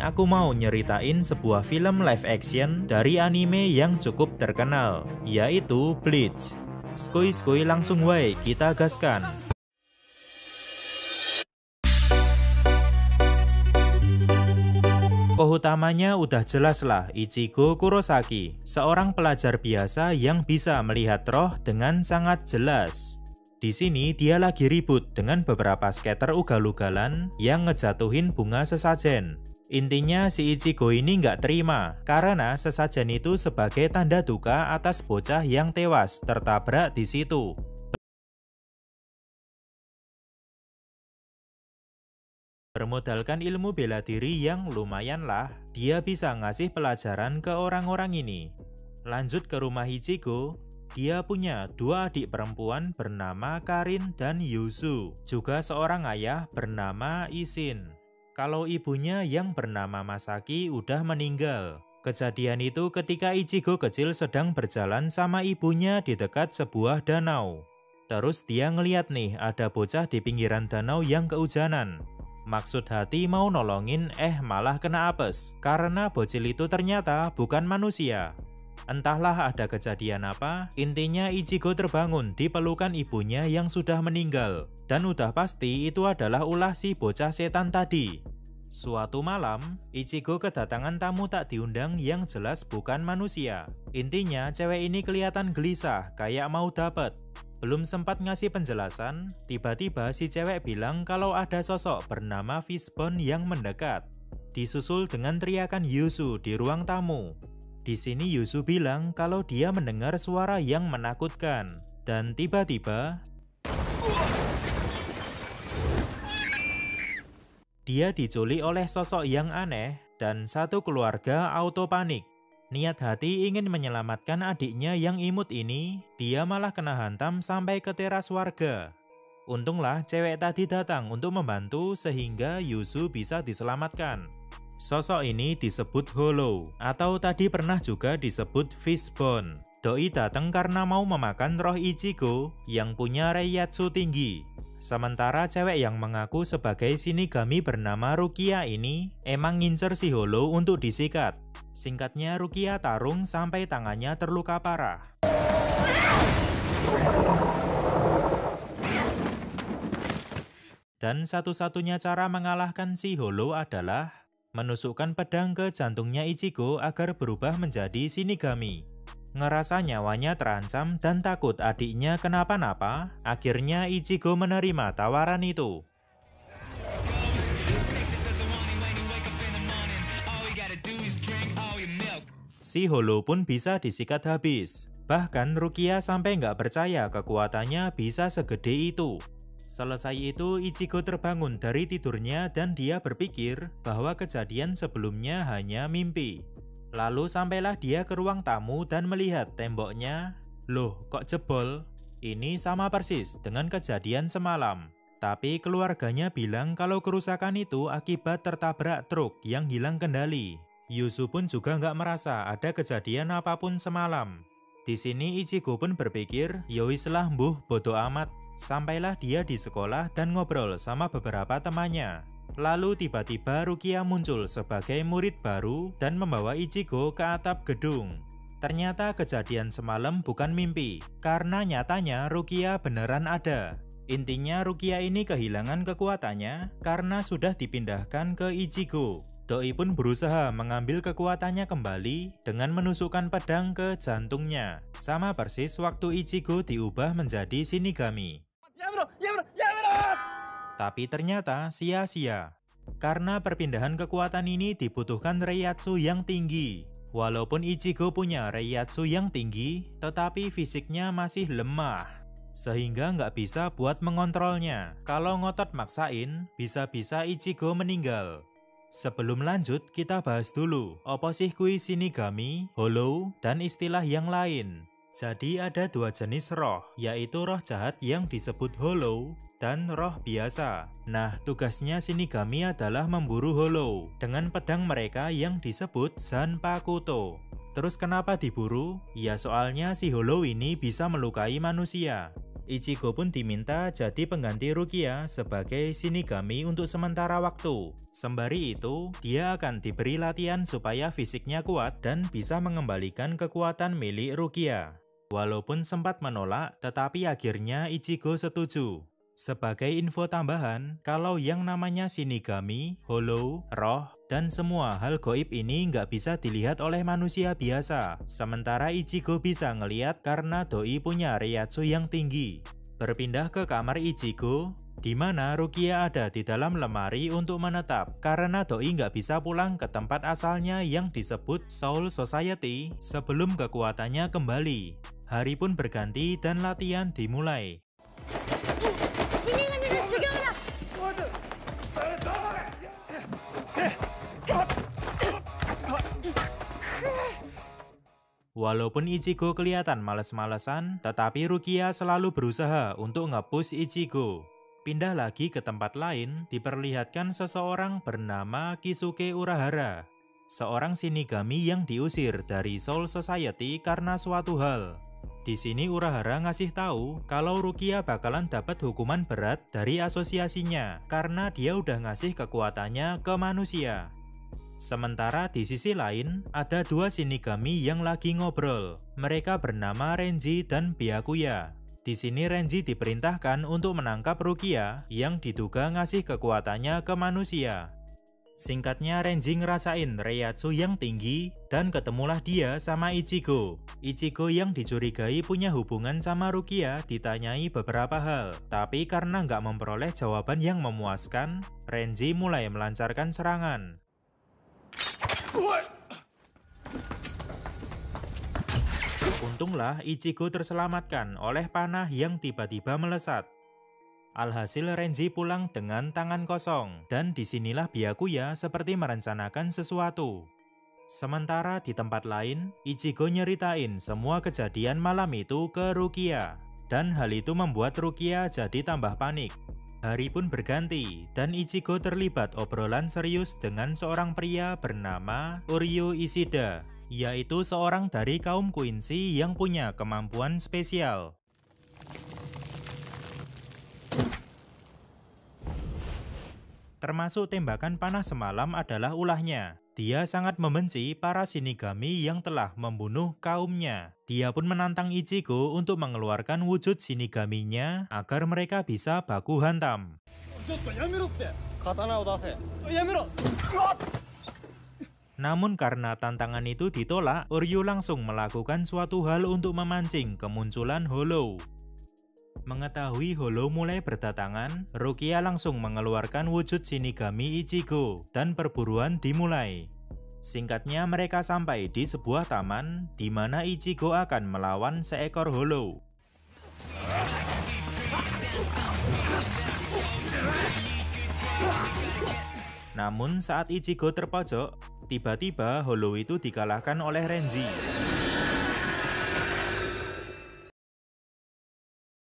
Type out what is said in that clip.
aku mau nyeritain sebuah film live action dari anime yang cukup terkenal, yaitu Bleach. Skuy langsung wae kita gaskan. Tokoh utamanya udah jelas lah, Ichigo Kurosaki, seorang pelajar biasa yang bisa melihat roh dengan sangat jelas. Di sini dia lagi ribut dengan beberapa skater ugal-ugalan yang ngejatuhin bunga sesajen. Intinya si Ichigo ini nggak terima karena sesajen itu sebagai tanda duka atas bocah yang tewas tertabrak di situ. Bermodalkan ilmu bela diri yang lumayan lah, dia bisa ngasih pelajaran ke orang-orang ini. Lanjut ke rumah Ichigo, dia punya dua adik perempuan bernama Karin dan Yuzu, juga seorang ayah bernama Ishin. Kalau ibunya yang bernama Masaki udah meninggal. Kejadian itu ketika Ichigo kecil sedang berjalan sama ibunya di dekat sebuah danau. Terus dia ngeliat nih ada bocah di pinggiran danau yang kehujanan. Maksud hati mau nolongin, malah kena apes, karena bocil itu ternyata bukan manusia. Entahlah ada kejadian apa, intinya Ichigo terbangun di pelukan ibunya yang sudah meninggal. Dan udah pasti itu adalah ulah si bocah setan tadi. Suatu malam, Ichigo kedatangan tamu tak diundang yang jelas bukan manusia. Intinya cewek ini kelihatan gelisah, kayak mau dapet. Belum sempat ngasih penjelasan, tiba-tiba si cewek bilang kalau ada sosok bernama Fishbone yang mendekat. Disusul dengan teriakan Yuzu di ruang tamu. Di sini Yuzu bilang kalau dia mendengar suara yang menakutkan. Dan tiba-tiba dia diculik oleh sosok yang aneh dan satu keluarga auto panik. Niat hati ingin menyelamatkan adiknya yang imut ini, dia malah kena hantam sampai ke teras warga. Untunglah cewek tadi datang untuk membantu sehingga Yuzu bisa diselamatkan. Sosok ini disebut Hollow, atau tadi pernah juga disebut Fishbone. Doi datang karena mau memakan roh Ichigo yang punya Reiyatsu tinggi. Sementara cewek yang mengaku sebagai Shinigami bernama Rukia ini emang ngincer si Hollow untuk disikat. Singkatnya Rukia tarung sampai tangannya terluka parah. Dan satu-satunya cara mengalahkan si Hollow adalah menusukkan pedang ke jantungnya Ichigo agar berubah menjadi Shinigami. Ngerasa nyawanya terancam dan takut adiknya kenapa-napa, akhirnya Ichigo menerima tawaran itu. Si Hollow pun bisa disikat habis. Bahkan Rukia sampai nggak percaya kekuatannya bisa segede itu. Selesai itu Ichigo terbangun dari tidurnya dan dia berpikir bahwa kejadian sebelumnya hanya mimpi. Lalu sampailah dia ke ruang tamu dan melihat temboknya. Loh, kok jebol? Ini sama persis dengan kejadian semalam. Tapi keluarganya bilang kalau kerusakan itu akibat tertabrak truk yang hilang kendali. Yuzu pun juga nggak merasa ada kejadian apapun semalam. Di sini Ichigo pun berpikir, yoislah mbuh bodo amat. Sampailah dia di sekolah dan ngobrol sama beberapa temannya. Lalu tiba-tiba Rukia muncul sebagai murid baru dan membawa Ichigo ke atap gedung. Ternyata kejadian semalam bukan mimpi, karena nyatanya Rukia beneran ada. Intinya Rukia ini kehilangan kekuatannya karena sudah dipindahkan ke Ichigo. Doi pun berusaha mengambil kekuatannya kembali dengan menusukkan pedang ke jantungnya. Sama persis waktu Ichigo diubah menjadi Shinigami. Ya bro. Tapi ternyata sia-sia. Karena perpindahan kekuatan ini dibutuhkan Reiyatsu yang tinggi. Walaupun Ichigo punya Reiyatsu yang tinggi, tetapi fisiknya masih lemah. Sehingga nggak bisa buat mengontrolnya. Kalau ngotot maksain, bisa-bisa Ichigo meninggal. Sebelum lanjut, kita bahas dulu apa sih kui Shinigami, Hollow, dan istilah yang lain. Jadi ada dua jenis roh, yaitu roh jahat yang disebut Hollow dan roh biasa. Nah, tugasnya Shinigami adalah memburu Hollow dengan pedang mereka yang disebut Zanpakuto. Terus kenapa diburu? Ya soalnya si Hollow ini bisa melukai manusia. Ichigo pun diminta jadi pengganti Rukia sebagai Shinigami untuk sementara waktu. Sembari itu, dia akan diberi latihan supaya fisiknya kuat dan bisa mengembalikan kekuatan milik Rukia. Walaupun sempat menolak, tetapi akhirnya Ichigo setuju. Sebagai info tambahan, kalau yang namanya Shinigami, Hollow, roh, dan semua hal goib ini nggak bisa dilihat oleh manusia biasa. Sementara Ichigo bisa ngeliat karena doi punya Reiatsu yang tinggi. Berpindah ke kamar Ichigo, di mana Rukia ada di dalam lemari untuk menetap karena doi nggak bisa pulang ke tempat asalnya yang disebut Soul Society sebelum kekuatannya kembali. Hari pun berganti dan latihan dimulai. Walaupun Ichigo kelihatan males-malesan, tetapi Rukia selalu berusaha untuk nge-push Ichigo. Pindah lagi ke tempat lain, diperlihatkan seseorang bernama Kisuke Urahara, seorang Shinigami yang diusir dari Soul Society karena suatu hal. Di sini Urahara ngasih tahu kalau Rukia bakalan dapat hukuman berat dari asosiasinya karena dia udah ngasih kekuatannya ke manusia. Sementara di sisi lain, ada dua Shinigami yang lagi ngobrol. Mereka bernama Renji dan Byakuya. Di sini Renji diperintahkan untuk menangkap Rukia yang diduga ngasih kekuatannya ke manusia. Singkatnya, Renji ngerasain Reiatsu yang tinggi dan ketemulah dia sama Ichigo. Ichigo yang dicurigai punya hubungan sama Rukia ditanyai beberapa hal, tapi karena nggak memperoleh jawaban yang memuaskan, Renji mulai melancarkan serangan. Untunglah Ichigo terselamatkan oleh panah yang tiba-tiba melesat. Alhasil Renji pulang dengan tangan kosong, dan disinilah Byakuya seperti merencanakan sesuatu. Sementara di tempat lain, Ichigo nyeritain semua kejadian malam itu ke Rukia, dan hal itu membuat Rukia jadi tambah panik. Hari pun berganti, dan Ichigo terlibat obrolan serius dengan seorang pria bernama Uryu Ishida, yaitu seorang dari kaum Quincy yang punya kemampuan spesial. Termasuk tembakan panah semalam adalah ulahnya. Dia sangat membenci para Shinigami yang telah membunuh kaumnya. Dia pun menantang Ichigo untuk mengeluarkan wujud Shinigaminya agar mereka bisa baku hantam. Namun karena tantangan itu ditolak, Uryu langsung melakukan suatu hal untuk memancing kemunculan Hollow. Mengetahui Hollow mulai berdatangan, Rukia langsung mengeluarkan wujud Shinigami Ichigo dan perburuan dimulai. Singkatnya, mereka sampai di sebuah taman di mana Ichigo akan melawan seekor Hollow. Namun saat Ichigo terpojok, tiba-tiba Hollow itu dikalahkan oleh Renji.